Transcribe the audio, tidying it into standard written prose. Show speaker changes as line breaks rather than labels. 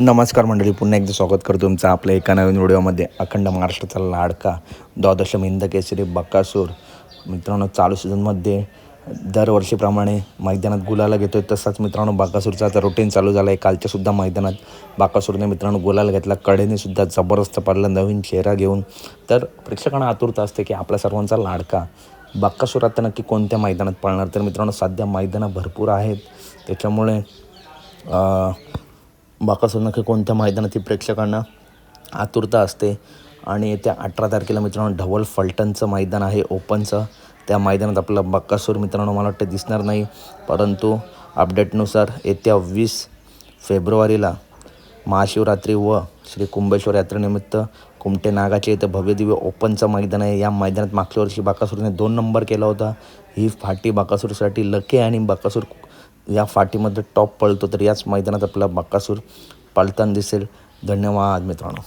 नमस्कार मंडळी, पुन्हा एकदा स्वागत करतो तुमचं आपल्या एका नवीन व्हिडिओमध्ये. अखंड महाराष्ट्राचा लाडका द्वादश हिंद केसरी बकासूर मित्रांनो चालू सीझनमध्ये दरवर्षीप्रमाणे मैदानात गुलाला घेतो आहे. तसाच मित्रांनो बकासूरचा आता रुटीन चालू झाला आहे. कालच्यासुद्धा मैदानात बकासूरने मित्रांनो गुलाल घेतला. कडेनेसुद्धा जबरदस्त पडला नवीन चेहरा घेऊन. तर प्रेक्षकांना आतुरता असते की आपल्या सर्वांचा लाडका बकासूर आता नक्की कोणत्या मैदानात पळणार. तर मित्रांनो सध्या मैदानं भरपूर आहेत, त्याच्यामुळे बकासूर नक्की कोणत्या मैदानात ही प्रेक्षकांना आतुरता असते. आणि येत्या 18 तारखेला मित्रांनो ढवळ फलटणचं मैदान आहे ओपनचं. त्या मैदानात आपला बकासूर मित्रांनो मला वाटतं दिसणार नाही, परंतु अपडेटनुसार येत्या 20 फेब्रुवारीला महाशिवरात्री व श्री कुंभेश्वर यात्रेनिमित्त कुमटे नागाचे इथं भव्यदिव्य ओपनचं मैदान आहे. या मैदानात मागच्या वर्षी बकासूरने 2 नंबर केला होता. ही फाटी बकासूरसाठी लकी आणि बकासूर या फाटीमध्ये टॉप पळतो. तर याच मैदानात आपला बकासूर पळताना दिसेल. धन्यवाद मित्रांनो.